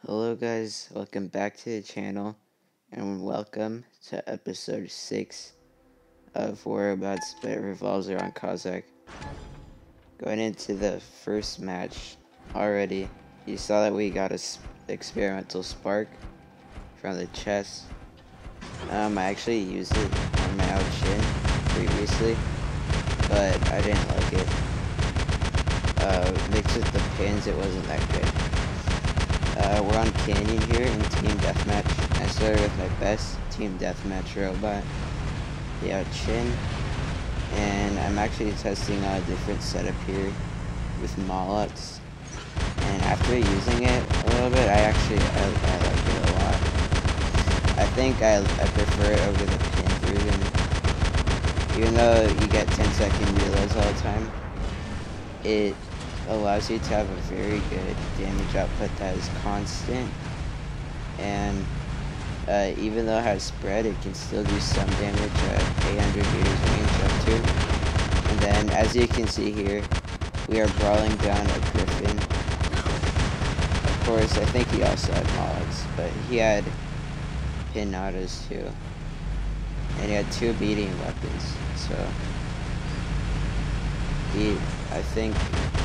Hello guys, welcome back to the channel and welcome to episode 6 of Whereabouts but revolves around Cossack. Going into the first match already, you saw that we got a experimental spark from the chest. I actually used it on my outshin previously, but I didn't like it. Mixed with the pins, it wasn't that good. We're on Canyon here in Team Deathmatch. I started with my best Team Deathmatch robot, the Outshin, and I'm actually testing out a different setup here with Molots. And after using it a little bit, I like it a lot. I think I prefer it over the pin through. Even though you get 10-second reloads all the time, it allows you to have a very good damage output that is constant, and even though it has spread, it can still do some damage at 800 meters range up to. And then, as you can see here, we are brawling down a Griffin. Of course, I think he also had mods, but he had pinatas too, and he had 2 beating weapons, so I think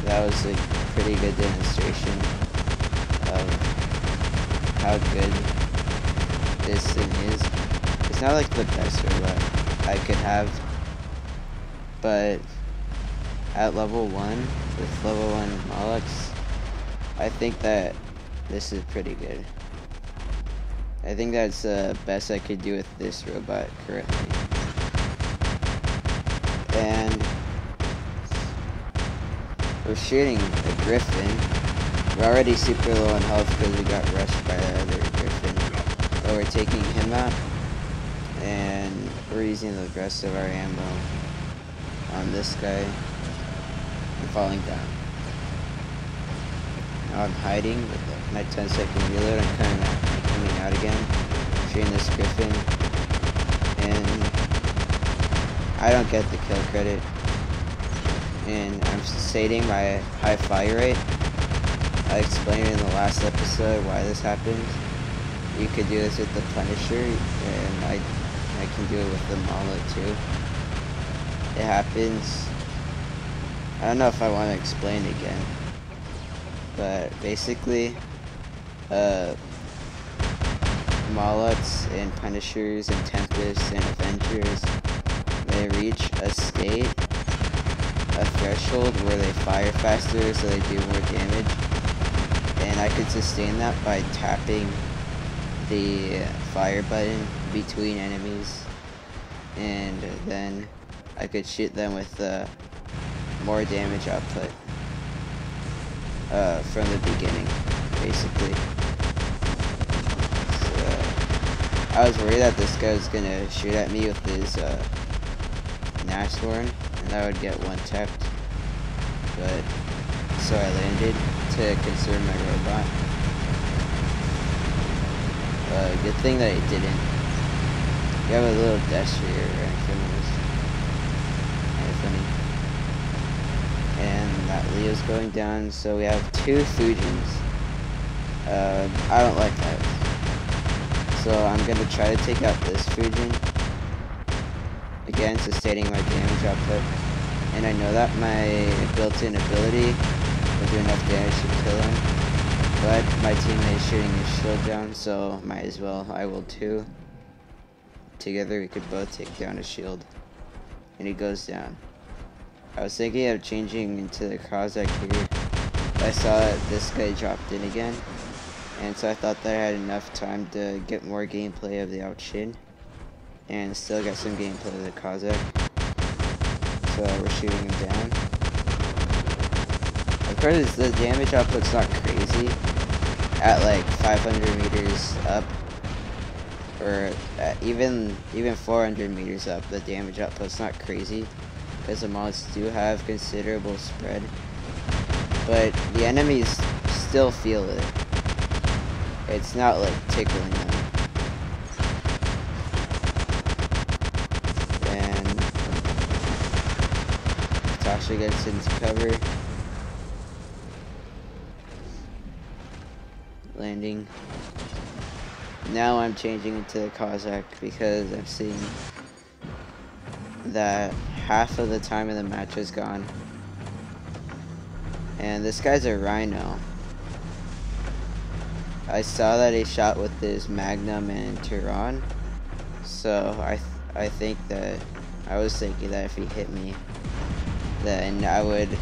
that was a pretty good demonstration of how good this thing is. It's not like the best robot I could have, but at level 1, with level 1 Molochs, I think that this is pretty good. I think that's the best I could do with this robot currently. And we're shooting a Griffin. We're already super low on health because we got rushed by the other Griffin. But we're taking him out, and we're using the rest of our ammo on this guy and falling down. Now I'm hiding with my 10-second reload. I'm coming out again, shooting this Griffin, and I don't get the kill credit. And I'm stating my high fire rate. I explained in the last episode why this happened. You could do this with the Punisher, and I can do it with the Mollet too. It happens. I don't know if I want to explain it again, but basically, Mollets and Punishers and Tempests and Avengers, they reach a state, a threshold where they fire faster, so they do more damage, and I could sustain that by tapping the fire button between enemies, and then I could shoot them with more damage output from the beginning, basically. So I was worried that this guy was gonna shoot at me with his Nashorn, and I would get one tapped, but so I landed to conserve my robot. Good thing that it didn't. You have a little destroyer right in front of us. Kind of funny. And that Leo's going down, so we have 2 Fujins. I don't like that. So I'm gonna try to take out this Fujin. Again, sustaining my damage output, and I know that my built-in ability will do enough damage to kill him, but my teammate is shooting his shield down, so might as well, I will too. Together we could both take down his shield, and he goes down. I was thinking of changing into the Cossack here, but I saw that this guy dropped in again, and so I thought that I had enough time to get more gameplay of the Outshin, and still got some gameplay of the Cossack. So we're shooting him down. Of course, the damage output's not crazy at like 500 meters up, or even 400 meters up. The damage output's not crazy because the mods do have considerable spread, but the enemies still feel it. It's not like tickling them. Tasha gets into cover. landing. Now I'm changing into the Cossack because I'm seeing that half of the time of the match is gone. And this guy's a Rhino. I saw that he shot with his Magnum and Tehran, so I think that I was thinking that if he hit me, then I would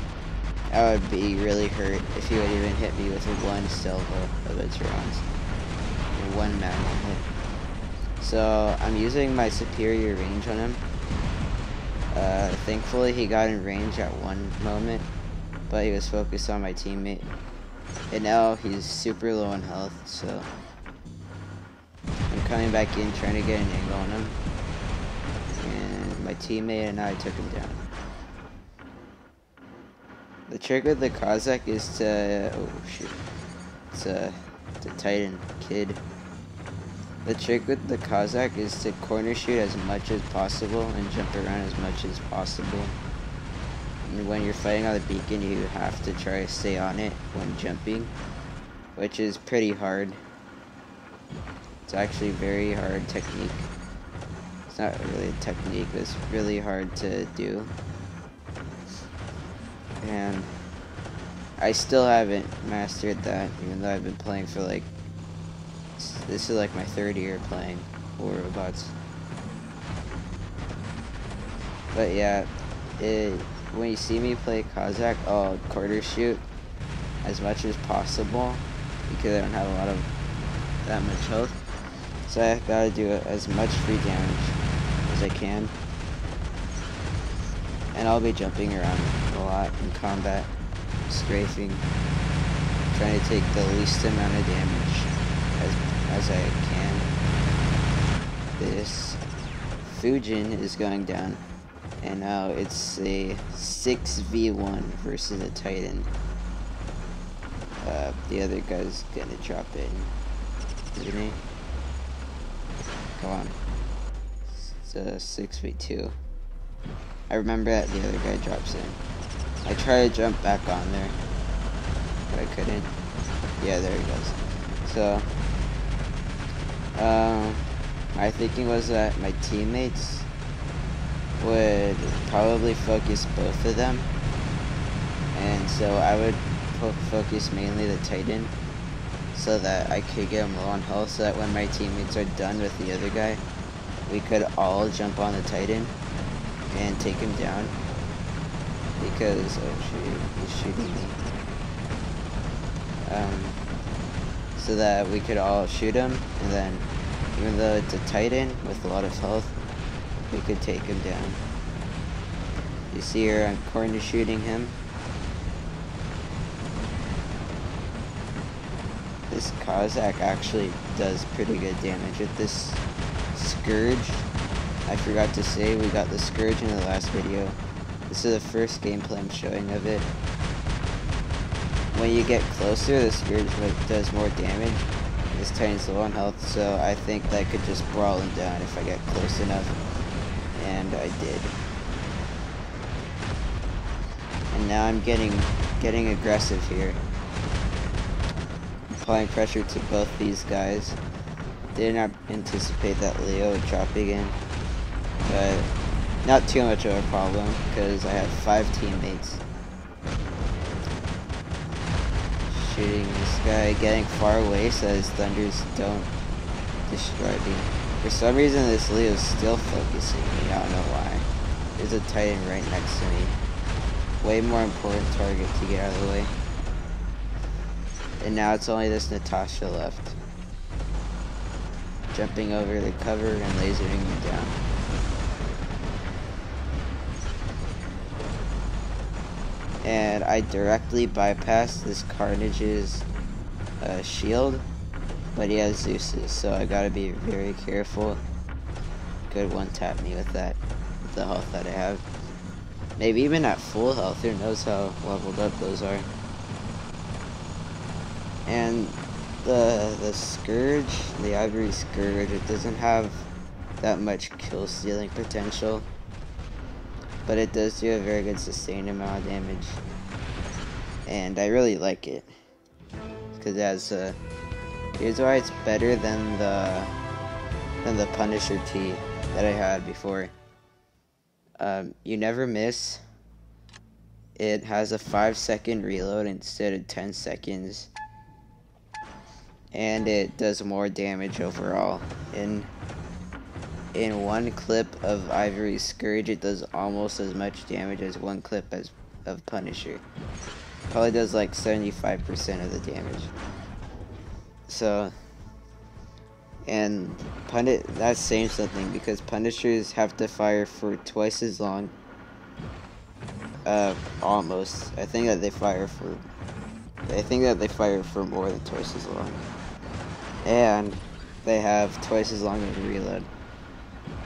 be really hurt if he would even hit me with one silver of a Tehran's or one Magnum hit. So I'm using my superior range on him. Thankfully he got in range at one moment, but he was focused on my teammate. And now he's super low on health, so I'm coming back in trying to get an angle on him. And my teammate and I took him down. The trick with the Cossack is to... oh shoot. It's the Titan kid. The trick with the Cossack is to corner shoot as much as possible and jump around as much as possible. And when you're fighting on the beacon, you have to try to stay on it when jumping, which is pretty hard. It's actually very hard technique. It's not really a technique, but it's really hard to do. And I still haven't mastered that, even though I've been playing for like, this is like my third year playing War Robots. But yeah, when you see me play Cossack, I'll quarter shoot as much as possible because I don't have a lot of that much health. So I gotta do as much free damage as I can. And I'll be jumping around a lot in combat, strafing, trying to take the least amount of damage as I can. This Fujin is going down. And now it's a 6v1 versus a Titan. The other guy's gonna drop in, isn't he? Come on. It's a 6v2. I remember that the other guy drops in. I try to jump back on there, but I couldn't. Yeah, there he goes. So, my thinking was that my teammates would probably focus both of them, and so I would focus mainly the Titan so that I could get him low on health, so that when my teammates are done with the other guy, we could all jump on the Titan and take him down. Because, oh shoot, he's shooting me. So that we could all shoot him, and then even though it's a Titan with a lot of health, we could take him down. You see here, I'm corner shooting him. This Cossack actually does pretty good damage with this Scourge. I forgot to say, we got the Scourge in the last video. This is the first gameplay I'm showing of it. When you get closer, the Scourge does more damage. This Titan's low on health, so I think that I could just brawl him down if I get close enough. And I did. And now I'm getting aggressive here. Applying pressure to both these guys. Did not anticipate that Leo would drop again, but not too much of a problem because I have 5 teammates. Shooting this guy, getting far away so his thunders don't destroy me. For some reason this Leo's still focusing me, I don't know why. There's a Titan right next to me. Way more important target to get out of the way. And now it's only this Natasha left. Jumping over the cover and lasering me down. And I directly bypassed this Carnage's shield, but he has Zeus's, so I gotta be very careful. Could one-tap me with that, with the health that I have. Maybe even at full health, who knows how leveled up those are. And the Scourge, the Ivory Scourge, it doesn't have that much kill stealing potential, but it does do a very good sustained amount of damage, and I really like it because it has Here's why it's better than the Punisher T that I had before. You never miss. It has a 5-second reload instead of 10 seconds. And it does more damage overall. In one clip of Ivory Scourge, it does almost as much damage as one clip of Punisher. Probably does like 75% of the damage. So, and that's saying something, because Punishers have to fire for twice as long. Almost. I think that they fire for more than twice as long. And they have twice as long of a reload.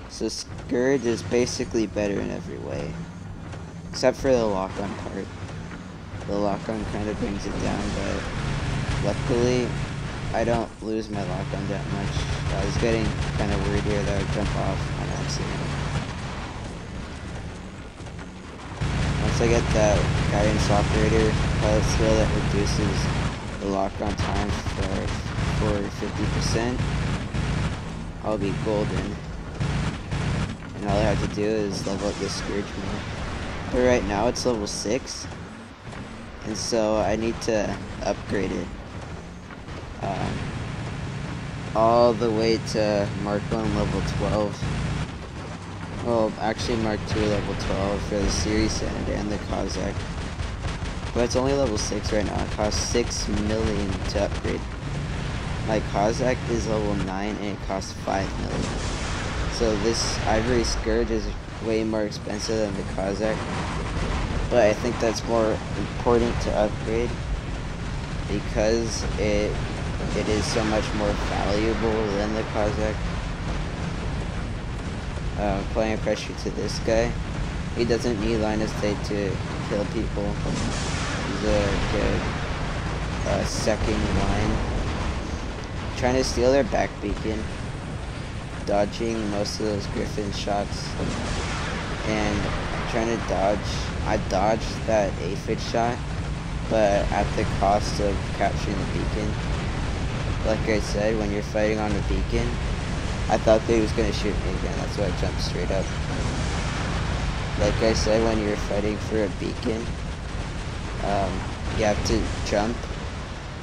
So Scourge is basically better in every way. Except for the lock-on part. The lock-on kind of brings it down, but luckily I don't lose my lock-on that much. I was getting kind of worried here that I would jump off on accident. Once I get that guidance operator pilot skill that reduces the lock-on time for 50%, I'll be golden. And all I have to do is level up this Scourge more. But right now it's level 6, and so I need to upgrade it all the way to Mark 1 level 12. Well, actually Mark 2 level 12 for the Series Sand and the Cossack. But it's only level 6 right now. It costs 6 million to upgrade. My Cossack is level 9 and it costs 5 million. So this Ivory Scourge is way more expensive than the Cossack. But I think that's more important to upgrade because it is so much more valuable than the Cossack. Applying pressure to this guy. He doesn't need line of sight to kill people. He's a good second line. Trying to steal their back beacon. Dodging most of those Griffin shots. And trying to dodge. I dodged that aphid shot, but at the cost of capturing the beacon. Like I said, when you're fighting on a beacon, I thought that he was going to shoot me again, that's why I jumped straight up. Like I said, when you're fighting for a beacon, you have to jump.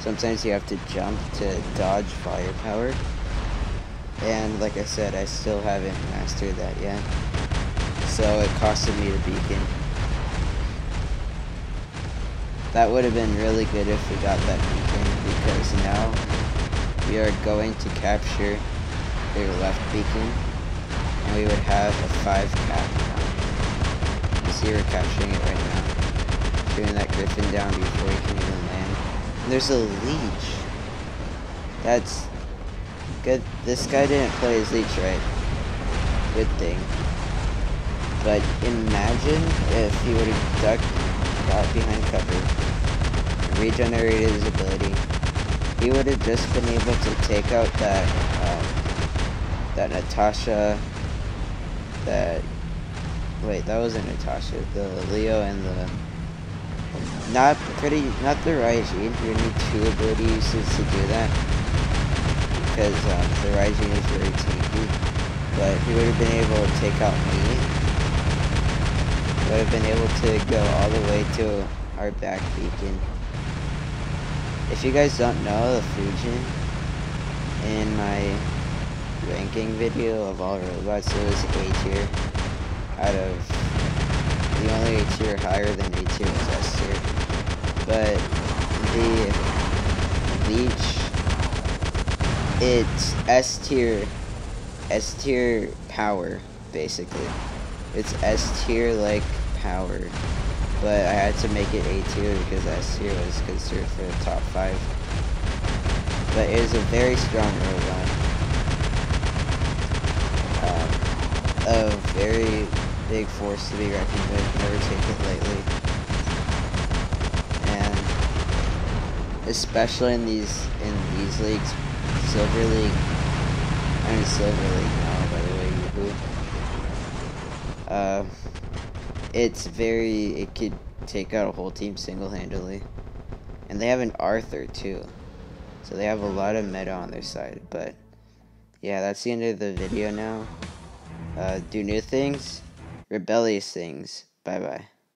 Sometimes you have to jump to dodge firepower. And like I said, I still haven't mastered that yet. So it costed me the beacon. That would have been really good if we got that beacon, because now we are going to capture their left beacon, and we would have a 5 cap now. You see we're capturing it right now. Shooting that Griffin down before he can even land. And there's a leech. That's good. This guy didn't play his leech right. Good thing. But imagine if he would have ducked, got behind cover, regenerated his ability. He would have just been able to take out that Natasha, wait, that wasn't Natasha, the Leo and the, not the Raijin. You need 2 ability uses to do that, because the Raijin is very tanky, but he would have been able to take out me, would have been able to go all the way to our back beacon. If you guys don't know, the Fujin, in my ranking video of all robots, it was A tier. Out of the only A tier higher than A tier was S tier. But the Leech, it's S tier power, basically. It's S tier like power. But I had to make it A tier because S tier was considered for the top 5. But it is a very strong robot. A very big force to be reckoned with. Never take it lightly. And especially in these leagues, Silver League. I'm in Silver League now, by the way. Yahoo! It could take out a whole team single-handedly. And they have an Arthur, too. So they have a lot of meta on their side. But yeah, that's the end of the video now. Do new things, rebellious things. Bye bye.